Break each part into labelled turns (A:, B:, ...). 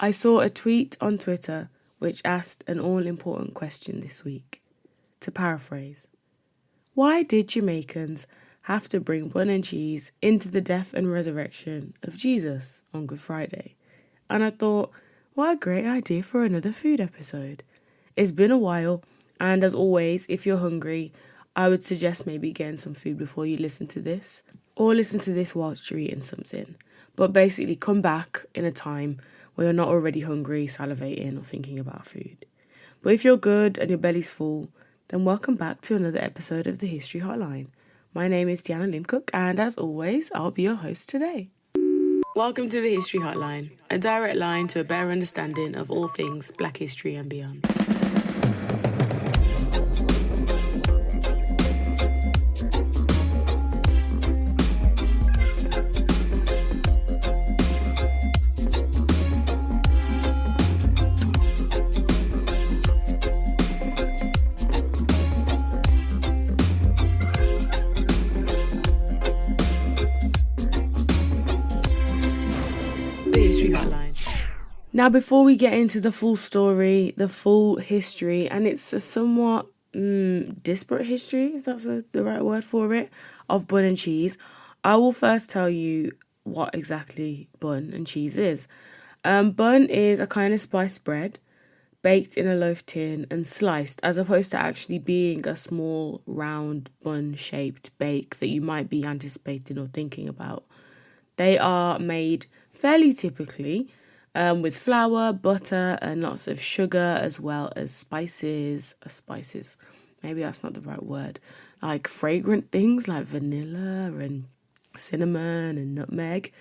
A: I saw a tweet on Twitter which asked an all-important question this week. To paraphrase, why did Jamaicans have to bring bun and cheese into the death and resurrection of Jesus on Good Friday? And I thought, what a great idea for another food episode. It's been a while, and as always, if you're hungry, I would suggest maybe getting some food before you listen to this, or listen to this whilst you're eating something. But basically, come back in a time where you're not already hungry, salivating, or thinking about food. But if you're good and your belly's full, then welcome back to another episode of the History Hotline. My name is Deanna Lynn Cook, and as always, I'll be your host today. Welcome to the History Hotline, a direct line to a better understanding of all things Black history and beyond. Now, before we get into the full story, the full history, and it's a somewhat disparate history, if that's the right word for it, of bun and cheese, I will first tell you what exactly bun and cheese is. Bun is a kind of spiced bread baked in a loaf tin and sliced, as opposed to actually being a small, round, bun-shaped bake that you might be anticipating or thinking about. They are made fairly typically with flour, butter, and lots of sugar, as well as spices. Maybe that's not the right word. Like fragrant things like vanilla and cinnamon and nutmeg.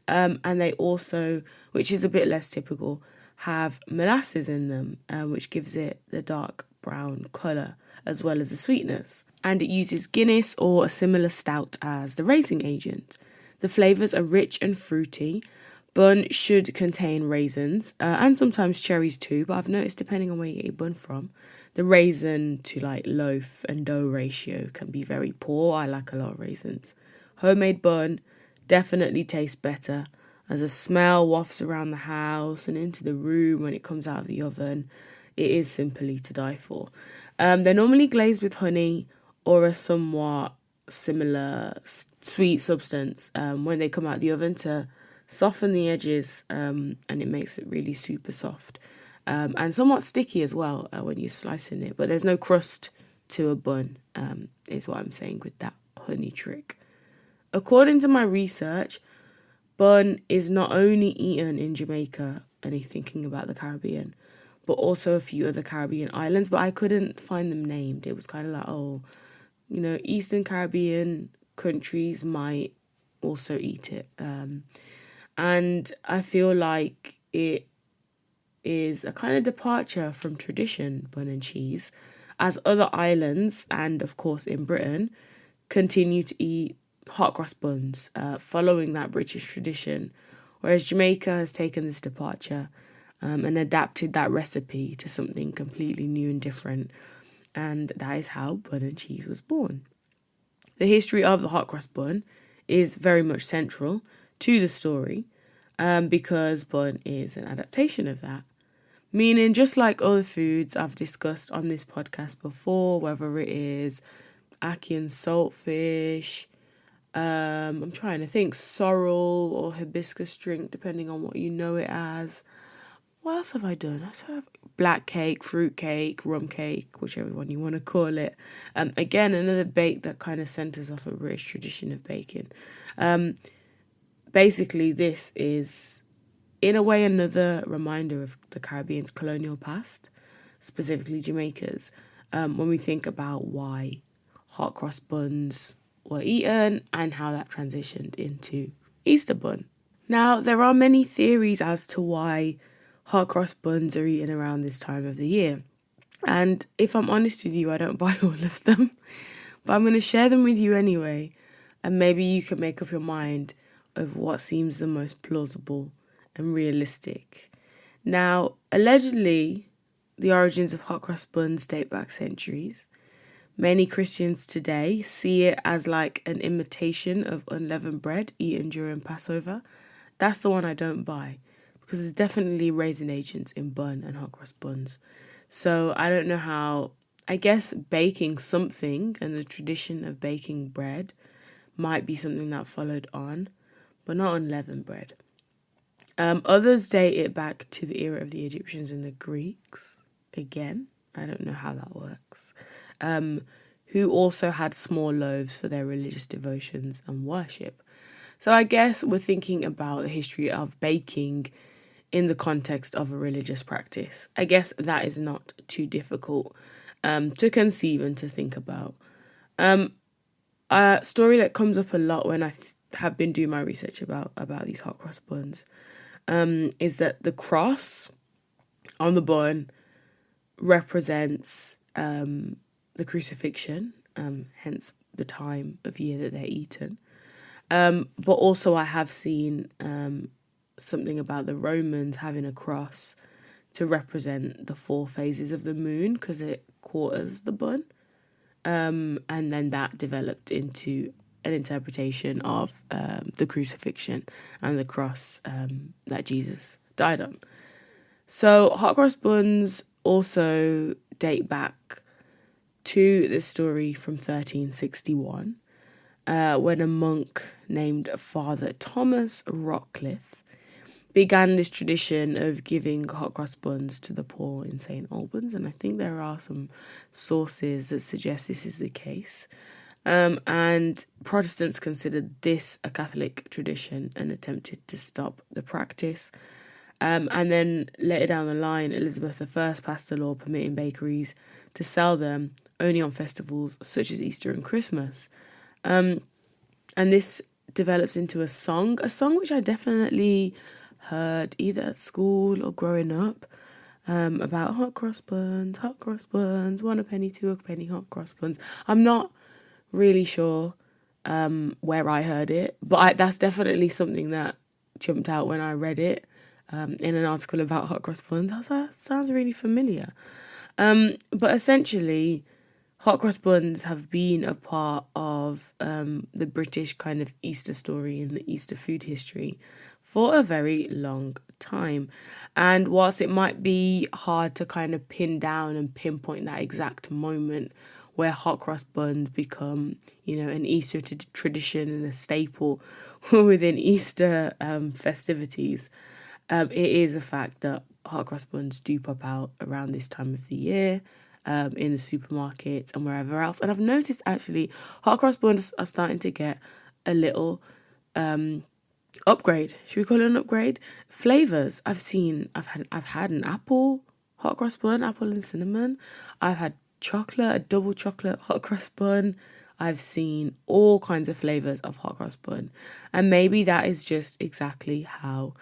A: And they also, which is a bit less typical, have molasses in them, which gives it the dark brown colour, as well as the sweetness. And it uses Guinness or a similar stout as the raising agent. The flavours are rich and fruity. Bun should contain raisins and sometimes cherries too, but I've noticed depending on where you get your bun from, the raisin to like loaf and dough ratio can be very poor. I like a lot of raisins. Homemade bun definitely tastes better as the smell wafts around the house and into the room when it comes out of the oven. It is simply to die for. They're normally glazed with honey or a somewhat similar sweet substance when they come out of the oven to soften the edges, and it makes it really super soft and somewhat sticky as well when you're slicing it. But there's no crust to a bun, is what I'm saying with that honey trick. According to my research, bun is not only eaten in Jamaica, and thinking about the Caribbean, but also a few other Caribbean islands, but I couldn't find them named. It was kind of like, Eastern Caribbean countries might also eat it. And I feel like it is a kind of departure from tradition, bun and cheese, as other islands, and of course in Britain, continue to eat hot cross buns, following that British tradition, whereas Jamaica has taken this departure and adapted that recipe to something completely new and different, and that is how bun and cheese was born. The history of the hot cross bun is very much central to the story, because bun is an adaptation of that. Meaning, just like other foods I've discussed on this podcast before, whether it is ackee and saltfish, I'm trying to think, sorrel or hibiscus drink, depending on what you know it as. What else have I done? I have black cake, fruit cake, rum cake, whichever one you want to call it. Again, another bake that kind of centres off a British tradition of baking. Basically, this is, in a way, another reminder of the Caribbean's colonial past, specifically Jamaica's, when we think about why hot cross buns were eaten and how that transitioned into Easter bun. Now, there are many theories as to why hot cross buns are eaten around this time of the year. And if I'm honest with you, I don't buy all of them, but I'm going to share them with you anyway, and maybe you can make up your mind of what seems the most plausible and realistic. Now, allegedly, the origins of hot cross buns date back centuries. Many Christians today see it as like an imitation of unleavened bread eaten during Passover. That's the one I don't buy, because there's definitely raisin agents in bun and hot cross buns. So I don't know how, I guess baking something and the tradition of baking bread might be something that followed on, but not unleavened bread. Others date it back to the era of the Egyptians and the Greeks. Again, I don't know how that works. Who also had small loaves for their religious devotions and worship. So I guess we're thinking about the history of baking in the context of a religious practice. I guess that is not too difficult to conceive and to think about. A story that comes up a lot when I have been doing my research about these hot cross buns is that the cross on the bun represents the crucifixion, hence the time of year that they're eaten. But also I have seen something about the Romans having a cross to represent the 4 phases of the moon because it quarters the bun. And then that developed into an interpretation of the crucifixion and the cross that Jesus died on. So hot cross buns also date back to the story from 1361 when a monk named Father Thomas Rockcliffe began this tradition of giving hot cross buns to the poor in St. Albans, and I think there are some sources that suggest this is the case. And Protestants considered this a Catholic tradition and attempted to stop the practice. And then later down the line, Elizabeth I passed a law permitting bakeries to sell them only on festivals such as Easter and Christmas. And this develops into a song which I definitely heard either at school or growing up, about hot cross buns, 1 a penny, 2 a penny, hot cross buns. I'm not really sure where I heard it, but that's definitely something that jumped out when I read it in an article about hot cross buns. I was like, that sounds really familiar. But essentially, hot cross buns have been a part of the British kind of Easter story and the Easter food history for a very long time. And whilst it might be hard to kind of pin down and pinpoint that exact moment where hot cross buns become, an Easter tradition and a staple within Easter festivities, it is a fact that hot cross buns do pop out around this time of the year. In the supermarkets and wherever else. And I've noticed actually hot cross buns are starting to get a little upgrade. Should we call it an upgrade? Flavors. I've had an apple hot cross bun, apple and cinnamon. I've had chocolate, a double chocolate hot cross bun. I've seen all kinds of flavors of hot cross bun. And maybe that is just exactly how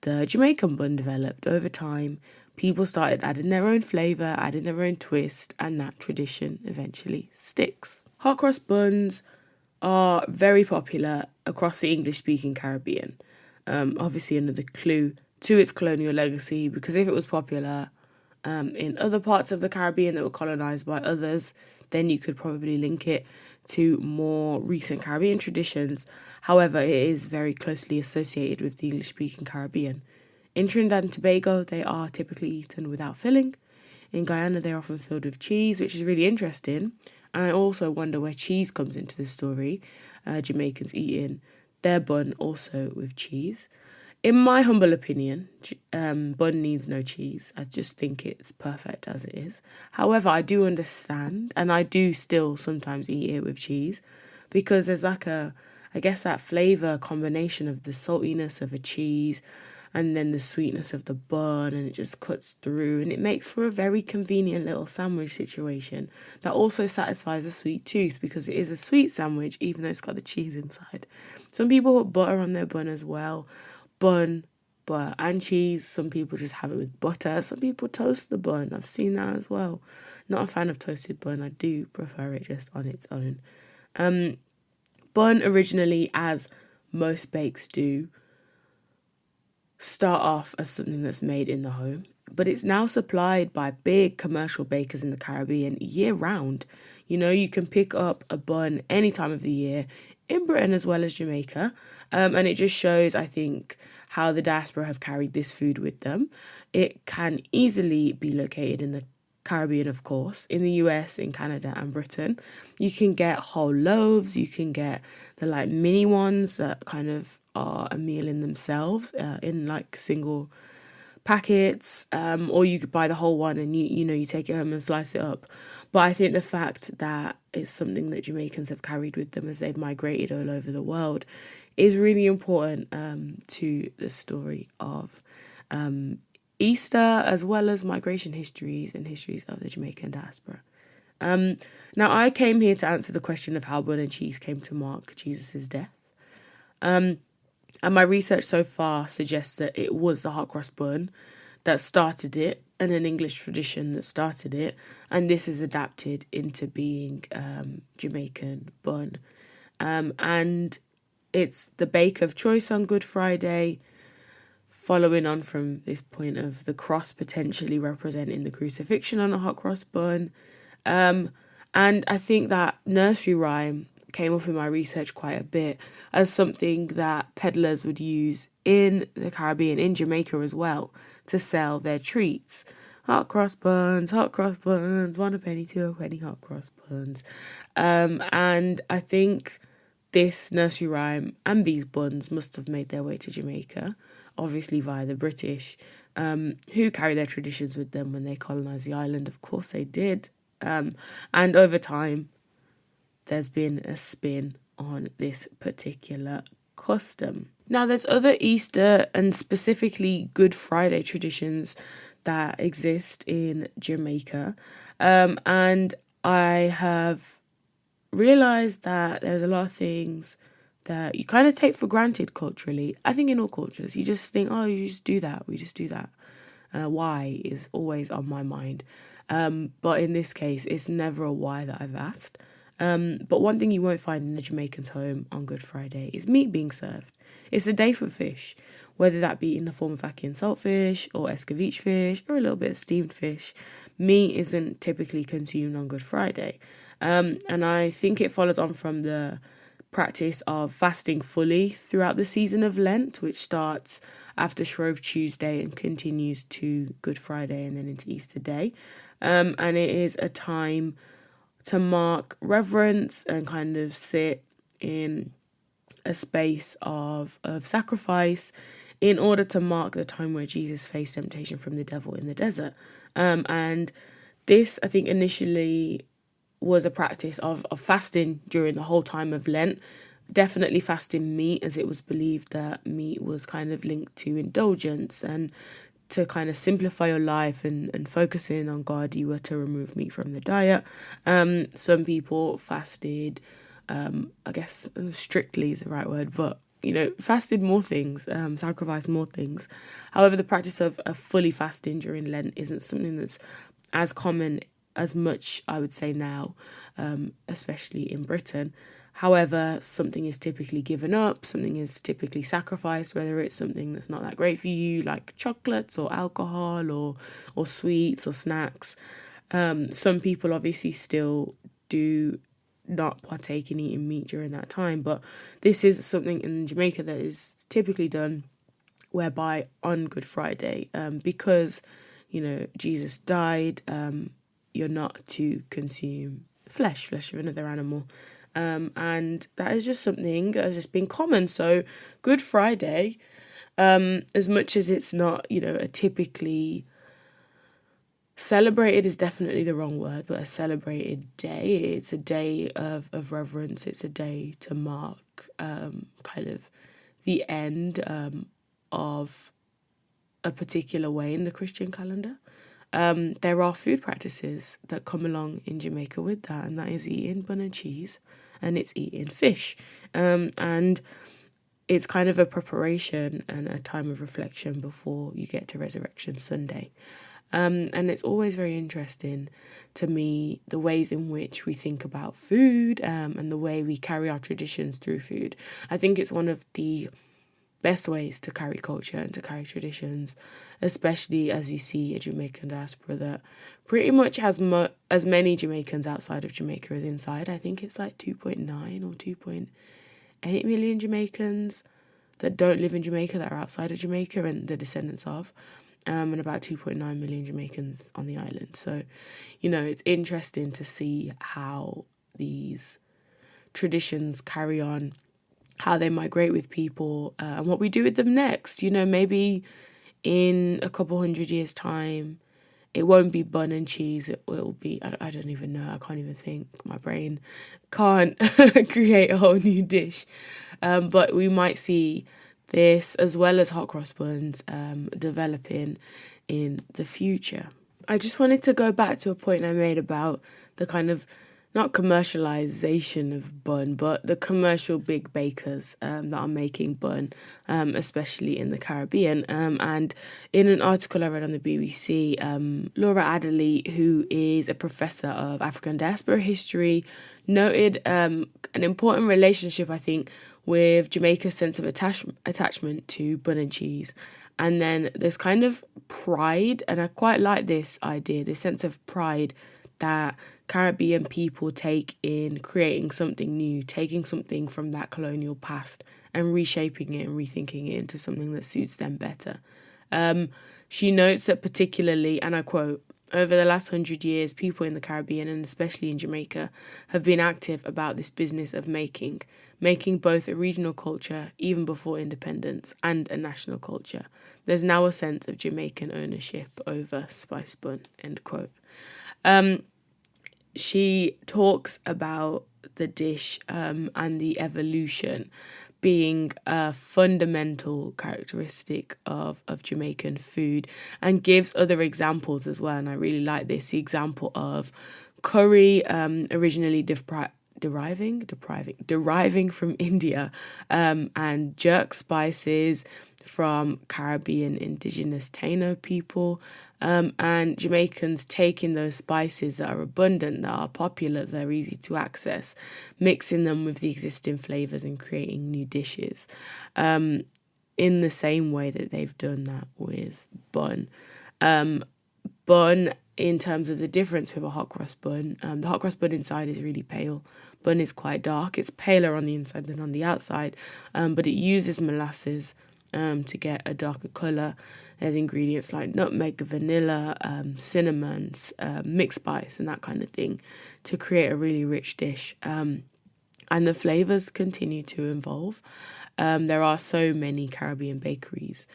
A: the Jamaican bun developed over time. People started adding their own flavour, adding their own twist, and that tradition eventually sticks. Hot cross buns are very popular across the English-speaking Caribbean. Obviously another clue to its colonial legacy, because if it was popular in other parts of the Caribbean that were colonised by others, then you could probably link it to more recent Caribbean traditions. However, it is very closely associated with the English-speaking Caribbean. In Trinidad and Tobago, they are typically eaten without filling. In Guyana, they're often filled with cheese, which is really interesting. And I also wonder where cheese comes into the story. Jamaicans eating their bun also with cheese. In my humble opinion, bun needs no cheese. I just think it's perfect as it is. However, I do understand, and I do still sometimes eat it with cheese, because there's that flavour combination of the saltiness of a cheese and then the sweetness of the bun, and it just cuts through, and it makes for a very convenient little sandwich situation that also satisfies a sweet tooth, because it is a sweet sandwich even though it's got the cheese inside. Some people put butter on their bun as well. Bun, butter and cheese. Some people just have it with butter. Some people toast the bun. I've seen that as well. Not a fan of toasted bun. I do prefer it just on its own. Bun originally, as most bakes do, start off as something that's made in the home, but it's now supplied by big commercial bakers in the Caribbean year round. You can pick up a bun any time of the year in Britain as well as Jamaica. And it just shows, I think, how the diaspora have carried this food with them. It can easily be located in the Caribbean, of course, in the US, in Canada and Britain. You can get whole loaves, you can get the like mini ones that kind of are a meal in themselves, in like single packets, or you could buy the whole one and you take it home and slice it up. But I think the fact that it's something that Jamaicans have carried with them as they've migrated all over the world is really important to the story of Easter, as well as migration histories and histories of the Jamaican diaspora. Now, I came here to answer the question of how bun and cheese came to mark Jesus' death. And my research so far suggests that it was the hot cross bun that started it, and an English tradition that started it. And this is adapted into being Jamaican bun. And it's the bake of choice on Good Friday, following on from this point of the cross potentially representing the crucifixion on a hot cross bun. And I think that nursery rhyme came up in my research quite a bit as something that peddlers would use in the Caribbean, in Jamaica as well, to sell their treats. Hot cross buns, 1 a penny, 2 a penny, hot cross buns. And I think this nursery rhyme and these buns must have made their way to Jamaica, obviously via the British, who carry their traditions with them when they colonised the island. Of course they did. And over time, there's been a spin on this particular custom. Now, there's other Easter and specifically Good Friday traditions that exist in Jamaica. And I have realised that there's a lot of things that you kind of take for granted culturally. I think in all cultures, you just think, oh, you just do that. We just do that. Why is always on my mind. But in this case, it's never a why that I've asked. But one thing you won't find in a Jamaican's home on Good Friday is meat being served. It's a day for fish, whether that be in the form of ackee and saltfish or escovitch fish or a little bit of steamed fish. Meat isn't typically consumed on Good Friday. And I think it follows on from the practice of fasting fully throughout the season of Lent, which starts after Shrove Tuesday and continues to Good Friday and then into Easter Day. And it is a time to mark reverence and kind of sit in a space of sacrifice in order to mark the time where Jesus faced temptation from the devil in the desert. And this, I think, initially was a practice of fasting during the whole time of Lent. Definitely fasting meat, as it was believed that meat was kind of linked to indulgence, and to kind of simplify your life and focus in on God, you were to remove meat from the diet. Some people fasted, I guess strictly is the right word, but fasted more things, sacrificed more things. However, the practice of fully fasting during Lent isn't something that's as common as much, I would say, now, especially in Britain. However, something is typically given up, something is typically sacrificed, whether it's something that's not that great for you, like chocolates or alcohol or sweets or snacks. Some people obviously still do not partake in eating meat during that time, but this is something in Jamaica that is typically done whereby on Good Friday, because, Jesus died, you're not to consume flesh of another animal. And that is just something that has just been common. So Good Friday, as much as it's not, a typically celebrated is definitely the wrong word, but a celebrated day. It's a day of reverence. It's a day to mark kind of the end of a particular way in the Christian calendar. There are food practices that come along in Jamaica with that, and that is eating bun and cheese, and it's eating fish. And it's kind of a preparation and a time of reflection before you get to Resurrection Sunday. And it's always very interesting to me the ways in which we think about food, and the way we carry our traditions through food. I think it's one of the best ways to carry culture and to carry traditions, especially as you see a Jamaican diaspora that pretty much has as many Jamaicans outside of Jamaica as inside. I think it's like 2.9 or 2. 8 million Jamaicans that don't live in Jamaica, that are outside of Jamaica and the descendants of, and about 2.9 million Jamaicans on the island. So, it's interesting to see how these traditions carry on, how they migrate with people, and what we do with them next. Maybe in a couple 100 years' time, it won't be bun and cheese. It will be, I don't even know. I can't even think. My brain can't create a whole new dish. But we might see this, as well as hot cross buns, developing in the future. I just wanted to go back to a point I made about the kind of, not commercialization of bun, but the commercial big bakers that are making bun, especially in the Caribbean. And in an article I read on the BBC, Laura Adderley, who is a professor of African diaspora history, noted an important relationship, I think, with Jamaica's sense of attachment to bun and cheese. And then there's kind of pride, and I quite like this idea, this sense of pride that Caribbean people take in creating something new, taking something from that colonial past and reshaping it and rethinking it into something that suits them better. She notes that particularly, and I quote, over the last 100 years, people in the Caribbean, and especially in Jamaica, have been active about this business of making both a regional culture, even before independence, and a national culture. There's now a sense of Jamaican ownership over spice bun, end quote. She talks about the dish and the evolution being a fundamental characteristic of Jamaican food, and gives other examples as well. And I really like this. The example of curry, originally deriving from India, and jerk spices from Caribbean indigenous Taino people, and Jamaicans taking those spices that are abundant, that are popular, that are easy to access, mixing them with the existing flavours and creating new dishes, in the same way that they've done that with bun. Bun, in terms of the difference with a hot cross bun, the hot cross bun inside is really pale. Bun is quite dark. It's paler on the inside than on the outside, but it uses molasses to get a darker colour. There's ingredients like nutmeg, vanilla, cinnamon, mixed spice and that kind of thing to create a really rich dish. And the flavours continue to evolve. There are so many Caribbean bakeries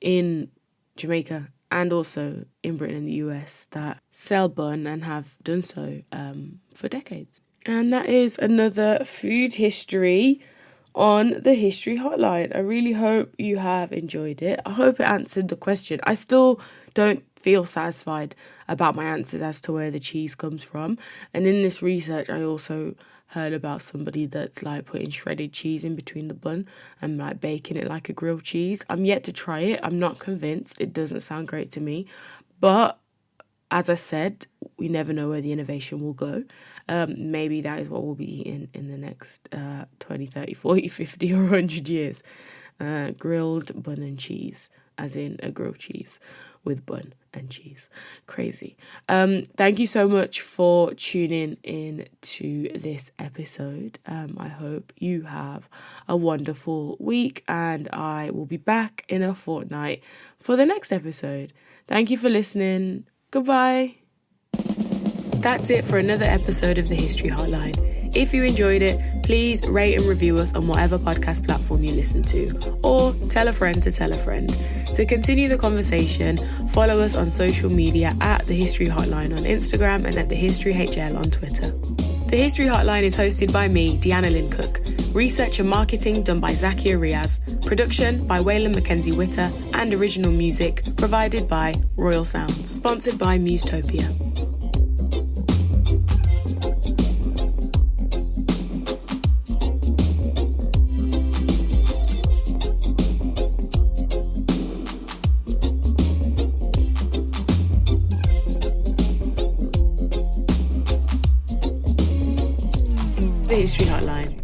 A: in Jamaica and also in Britain and the US that sell bun and have done so for decades. And that is another food history on the History Hotline. I really hope you have enjoyed it. I hope it answered the question. I still don't feel satisfied about my answers as to where the cheese comes from. And in this research, I also heard about somebody that's like putting shredded cheese in between the bun and like baking it like a grilled cheese. I'm yet to try it. I'm not convinced. It doesn't sound great to me. But as I said, we never know where the innovation will go. Maybe that is what we'll be eating in the next 20, 30, 40, 50 or 100 years. Grilled bun and cheese, as in a grilled cheese with bun and cheese. Crazy. Thank you so much for tuning in to this episode. I hope you have a wonderful week, and I will be back in a fortnight for the next episode. Thank you for listening. Goodbye. That's it for another episode of the History Hotline. If you enjoyed it, please rate and review us on whatever podcast platform you listen to, or tell a friend to tell a friend. To continue the conversation, follow us on social media at The History Hotline on Instagram and at The History HL on Twitter. The History Hotline is hosted by me, Deanna Lynn Cook. Research and marketing done by Zakia Riaz. Production by Waylon Mackenzie Witter, and original music provided by Royal Sounds. Sponsored by Musetopia. The History Hotline.